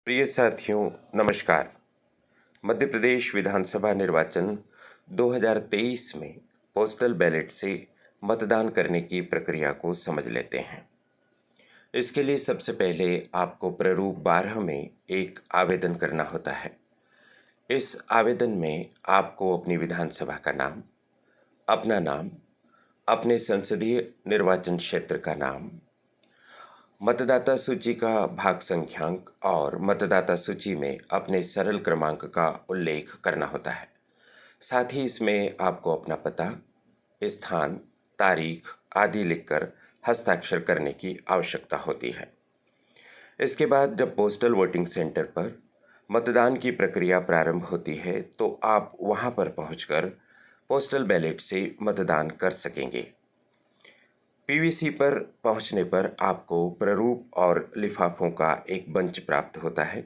प्रिय साथियों, नमस्कार। मध्य प्रदेश विधानसभा निर्वाचन 2023 में पोस्टल बैलेट से मतदान करने की प्रक्रिया को समझ लेते हैं। इसके लिए सबसे पहले आपको प्रारूप 12 में एक आवेदन करना होता है। इस आवेदन में आपको अपनी विधानसभा का नाम, अपना नाम, अपने संसदीय निर्वाचन क्षेत्र का नाम, मतदाता सूची का भाग संख्यांक और मतदाता सूची में अपने सरल क्रमांक का उल्लेख करना होता है। साथ ही इसमें आपको अपना पता, स्थान, तारीख आदि लिखकर हस्ताक्षर करने की आवश्यकता होती है। इसके बाद जब पोस्टल वोटिंग सेंटर पर मतदान की प्रक्रिया प्रारंभ होती है तो आप वहां पर पहुंचकर पोस्टल बैलेट से मतदान कर सकेंगे। पीवीसी पर पहुंचने पर आपको प्रारूप और लिफाफों का एक बंच प्राप्त होता है,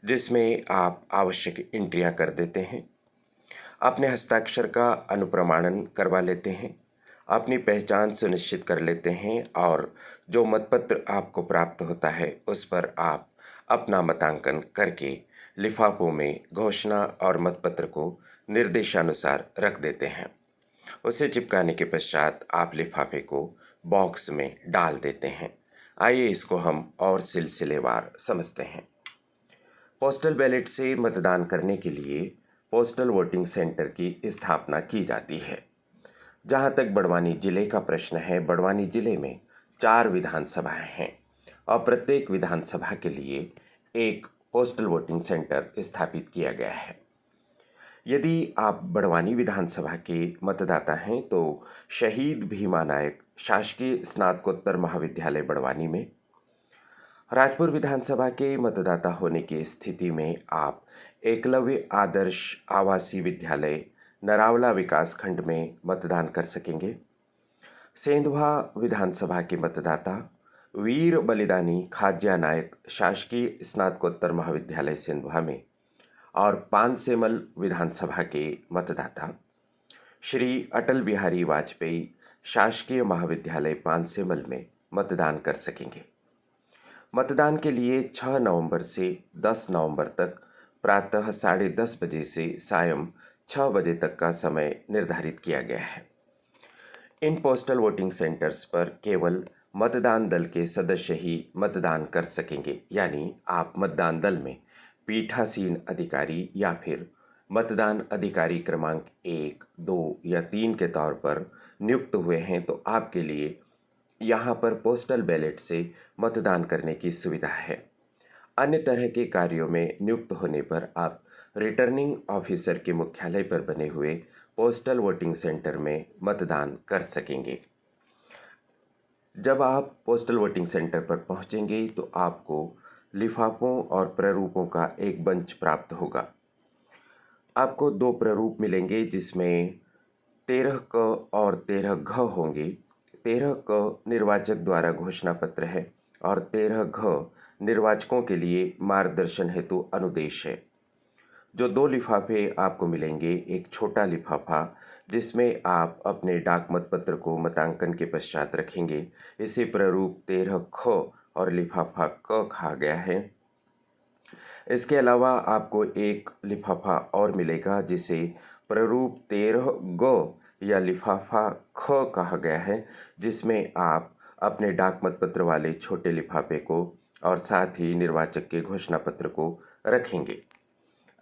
जिसमें आप आवश्यक एंट्रियां कर देते हैं, अपने हस्ताक्षर का अनुप्रमाणन करवा लेते हैं, अपनी पहचान सुनिश्चित कर लेते हैं और जो मतपत्र आपको प्राप्त होता है उस पर आप अपना मतांकन करके लिफाफों में घोषणा और मतपत्र को निर्देशानुसार रख देते हैं। उसे चिपकाने के पश्चात आप लिफाफे को बॉक्स में डाल देते हैं। आइए इसको हम और सिलसिलेवार समझते हैं। पोस्टल बैलेट से मतदान करने के लिए पोस्टल वोटिंग सेंटर की स्थापना की जाती है। जहां तक बड़वानी जिले का प्रश्न है, बड़वानी जिले में 4 विधानसभाएं हैं और प्रत्येक विधानसभा के लिए एक पोस्टल वोटिंग सेंटर स्थापित किया गया है। यदि आप बड़वानी विधानसभा के मतदाता हैं तो शहीद भीमा नायक शासकीय स्नातकोत्तर महाविद्यालय बड़वानी में, राजपुर विधानसभा के मतदाता होने की स्थिति में आप एकलव्य आदर्श आवासीय विद्यालय नरावला विकासखंड में मतदान कर सकेंगे। सेंधवा विधानसभा के मतदाता वीर बलिदानी खाज्या नायक शासकीय स्नातकोत्तर महाविद्यालय सेंधवा में और पानसेमल विधानसभा के मतदाता श्री अटल बिहारी वाजपेयी शासकीय महाविद्यालय पानसेमल में मतदान कर सकेंगे। मतदान के लिए 6 नवंबर से 10 नवंबर तक प्रातः 10:30 बजे से सायं 6 बजे तक का समय निर्धारित किया गया है। इन पोस्टल वोटिंग सेंटर्स पर केवल मतदान दल के सदस्य ही मतदान कर सकेंगे, यानी आप मतदान दल में पीठासीन अधिकारी या फिर मतदान अधिकारी क्रमांक 1, 2 या 3 के तौर पर नियुक्त हुए हैं तो आपके लिए यहाँ पर पोस्टल बैलेट से मतदान करने की सुविधा है। अन्य तरह के कार्यों में नियुक्त होने पर आप रिटर्निंग ऑफिसर के मुख्यालय पर बने हुए पोस्टल वोटिंग सेंटर में मतदान कर सकेंगे। जब आप पोस्टल वोटिंग सेंटर पर पहुंचेंगे तो आपको लिफाफों और प्रारूपों का एक बंच प्राप्त होगा। आपको 2 प्रारूप मिलेंगे जिसमें 13 क और 13 घ होंगे। 13 क निर्वाचक द्वारा घोषणा पत्र है और 13 घ निर्वाचकों के लिए मार्गदर्शन हेतु अनुदेश है। जो 2 लिफाफे आपको मिलेंगे, एक छोटा लिफाफा जिसमें आप अपने डाक मतपत्र को मतांकन के पश्चात रखेंगे, इसे प्रारूप 13 ख और लिफाफा क कहा गया है। इसके अलावा आपको एक लिफाफा और मिलेगा जिसे प्रारूप 13 ग या लिफाफा ख कहा गया है, जिसमें आप अपने डाक मतपत्र वाले छोटे लिफाफे को और साथ ही निर्वाचक के घोषणा पत्र को रखेंगे।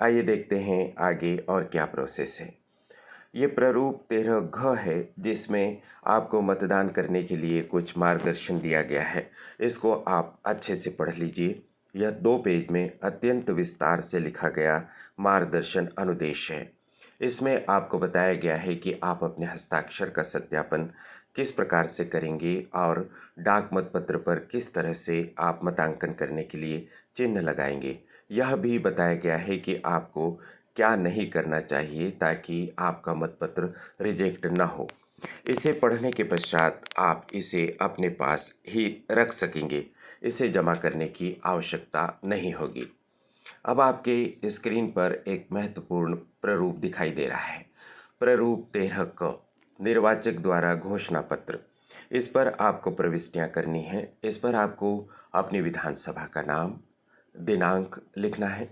आइए देखते हैं आगे और क्या प्रोसेस है। ये प्रारूप 13 घ है जिसमें आपको मतदान करने के लिए कुछ मार्गदर्शन दिया गया है। इसको आप अच्छे से पढ़ लीजिए। यह 2 पेज में अत्यंत विस्तार से लिखा गया मार्गदर्शन अनुदेश है। इसमें आपको बताया गया है कि आप अपने हस्ताक्षर का सत्यापन किस प्रकार से करेंगे और डाक मतपत्र पर किस तरह से आप मतांकन करने के लिए चिन्ह लगाएंगे। यह भी बताया गया है कि आपको क्या नहीं करना चाहिए ताकि आपका मतपत्र रिजेक्ट ना हो। इसे पढ़ने के पश्चात आप इसे अपने पास ही रख सकेंगे। इसे जमा करने की आवश्यकता नहीं होगी। अब आपके स्क्रीन पर एक महत्वपूर्ण प्रारूप दिखाई दे रहा है। प्रारूप 13 क निर्वाचक द्वारा घोषणा पत्र। इस पर आपको प्रविष्टियां करनी है। इस पर आपको अपनी विधानसभा का नाम, दिनांक लिखना है।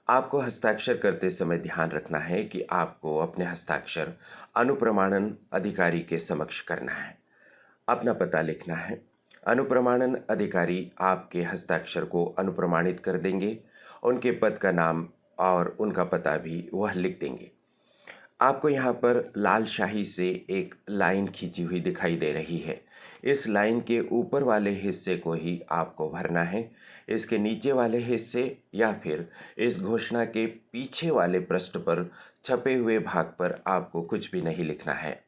आपको हस्ताक्षर करते समय ध्यान रखना है कि आपको अपने हस्ताक्षर अनुप्रमाणन अधिकारी के समक्ष करना है। अपना पता लिखना है। अनुप्रमाणन अधिकारी आपके हस्ताक्षर को अनुप्रमाणित कर देंगे। उनके पद का नाम और उनका पता भी वह लिख देंगे। आपको यहाँ पर लाल शाही से एक लाइन खींची हुई दिखाई दे रही है। इस लाइन के ऊपर वाले हिस्से को ही आपको भरना है। इसके नीचे वाले हिस्से या फिर इस घोषणा के पीछे वाले पृष्ठ पर छपे हुए भाग पर आपको कुछ भी नहीं लिखना है।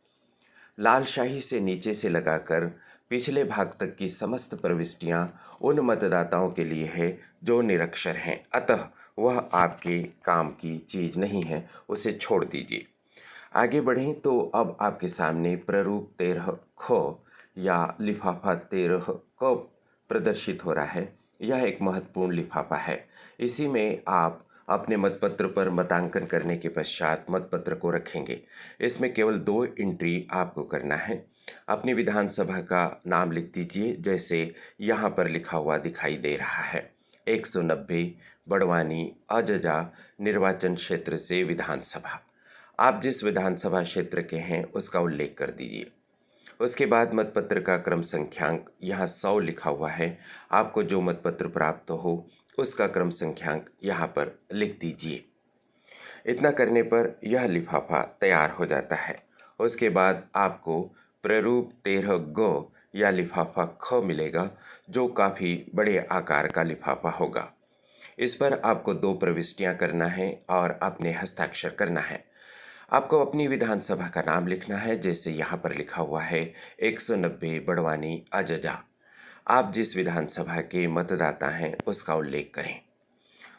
लाल शाही से नीचे से लगाकर पिछले भाग तक की समस्त प्रविष्टियां उन मतदाताओं के लिए है जो निरक्षर हैं, अतः वह आपके काम की चीज़ नहीं है, उसे छोड़ दीजिए। आगे बढ़ें तो अब आपके सामने प्रारूप 13 ख या लिफाफा 13 क प्रदर्शित हो रहा है। यह एक महत्वपूर्ण लिफाफा है। इसी में आप अपने मतपत्र पर मतांकन करने के पश्चात मतपत्र को रखेंगे। इसमें केवल 2 एंट्री आपको करना है। अपनी विधानसभा का नाम लिख दीजिए, जैसे यहाँ पर लिखा हुआ दिखाई दे रहा है। 190 बड़वानी अजजा निर्वाचन क्षेत्र से विधानसभा। आप जिस विधानसभा क्षेत्र के हैं उसका उल्लेख कर दीजिए। उसके बाद मतपत्र का क्रम संख्यांक यहाँ 100 लिखा हुआ है। आपको जो मतपत्र प्राप्त हो उसका क्रम संख्यांक यहाँ पर लिख दीजिए। इतना करने पर यह लिफाफा तैयार हो जाता है। उसके बाद आपको प्रारूप 13 ग या लिफाफा ख मिलेगा, जो काफ़ी बड़े आकार का लिफाफा होगा। इस पर आपको 2 प्रविष्टियां करना है और अपने हस्ताक्षर करना है। आपको अपनी विधानसभा का नाम लिखना है, जैसे यहाँ पर लिखा हुआ है 190 बड़वानी अजजा। आप जिस विधानसभा के मतदाता हैं उसका उल्लेख करें।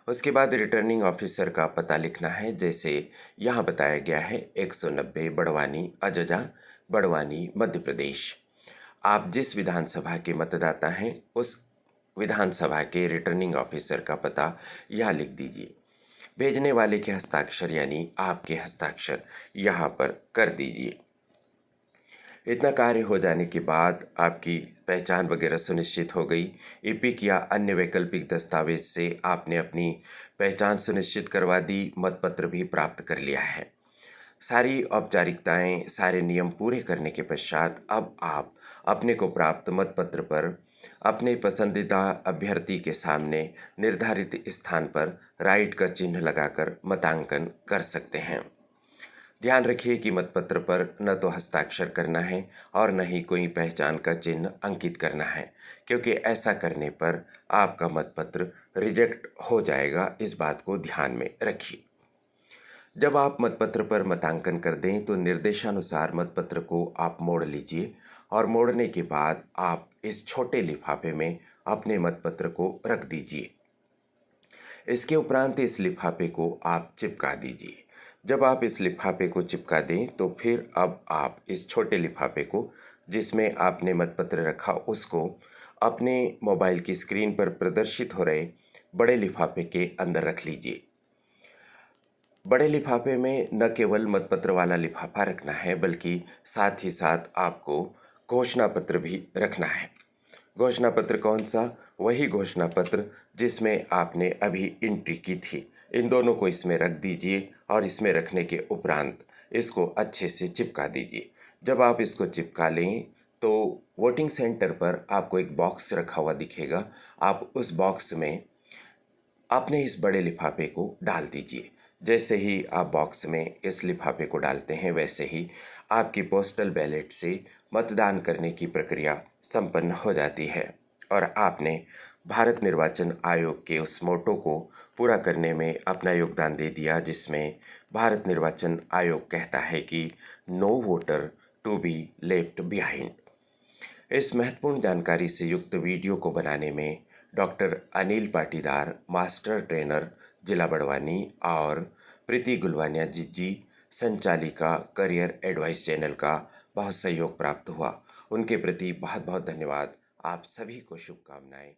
उसके बाद रिटर्निंग ऑफिसर का पता लिखना है, जैसे यहाँ बताया गया है 190 बड़वानी अजजा, बड़वानी मध्य प्रदेश। आप जिस विधानसभा के मतदाता हैं उस विधानसभा के रिटर्निंग ऑफिसर का पता यहाँ लिख दीजिए। भेजने वाले के हस्ताक्षर यानी आपके हस्ताक्षर यहाँ पर कर दीजिए। इतना कार्य हो जाने के बाद आपकी पहचान वगैरह सुनिश्चित हो गई। ईपिक या अन्य वैकल्पिक दस्तावेज से आपने अपनी पहचान सुनिश्चित करवा दी, मतपत्र भी प्राप्त कर लिया है। सारी औपचारिकताएं, सारे नियम पूरे करने के पश्चात अब आप अपने को प्राप्त मतपत्र पर अपने पसंदीदा अभ्यर्थी के सामने निर्धारित स्थान पर राइट का चिन्ह लगाकर मतांकन कर सकते हैं। ध्यान रखिए कि मतपत्र पर न तो हस्ताक्षर करना है और न ही कोई पहचान का चिन्ह अंकित करना है, क्योंकि ऐसा करने पर आपका मतपत्र रिजेक्ट हो जाएगा। इस बात को ध्यान में रखिए। जब आप मतपत्र पर मतांकन कर दें तो निर्देशानुसार मतपत्र को आप मोड़ लीजिए और मोड़ने के बाद आप इस छोटे लिफाफे में अपने मतपत्र को रख दीजिए। इसके उपरांत इस लिफाफे को आप चिपका दीजिए। जब आप इस लिफाफे को चिपका दें तो फिर अब आप इस छोटे लिफाफे को जिसमें आपने मतपत्र रखा उसको अपने मोबाइल की स्क्रीन पर प्रदर्शित हो रहे बड़े लिफाफे के अंदर रख लीजिए। बड़े लिफाफे में न केवल मतपत्र वाला लिफाफा रखना है, बल्कि साथ ही साथ आपको घोषणा पत्र भी रखना है। घोषणा पत्र कौन सा? वही घोषणा पत्र जिसमें आपने अभी एंट्री की थी। इन दोनों को इसमें रख दीजिए और इसमें रखने के उपरांत इसको अच्छे से चिपका दीजिए। जब आप इसको चिपका लें तो वोटिंग सेंटर पर आपको एक बॉक्स रखा हुआ दिखेगा। आप उस बॉक्स में अपने इस बड़े लिफाफे को डाल दीजिए। जैसे ही आप बॉक्स में इस लिफाफे को डालते हैं, वैसे ही आपकी पोस्टल बैलेट से मतदान करने की प्रक्रिया संपन्न हो जाती है और आपने भारत निर्वाचन आयोग के उस मोटो को पूरा करने में अपना योगदान दे दिया, जिसमें भारत निर्वाचन आयोग कहता है कि no voter to be left behind. इस महत्वपूर्ण जानकारी से युक्त वीडियो को बनाने में doctor Anil Patidar, master trainer, जिला बड़वानी, और प्रीति गुलवानिया जी, संचालिका करियर एडवाइस चैनल का बहुत सहयोग प्राप्त हुआ। उनके प्रति बहुत बहुत धन्यवाद। आप सभी को शुभकामनाएं।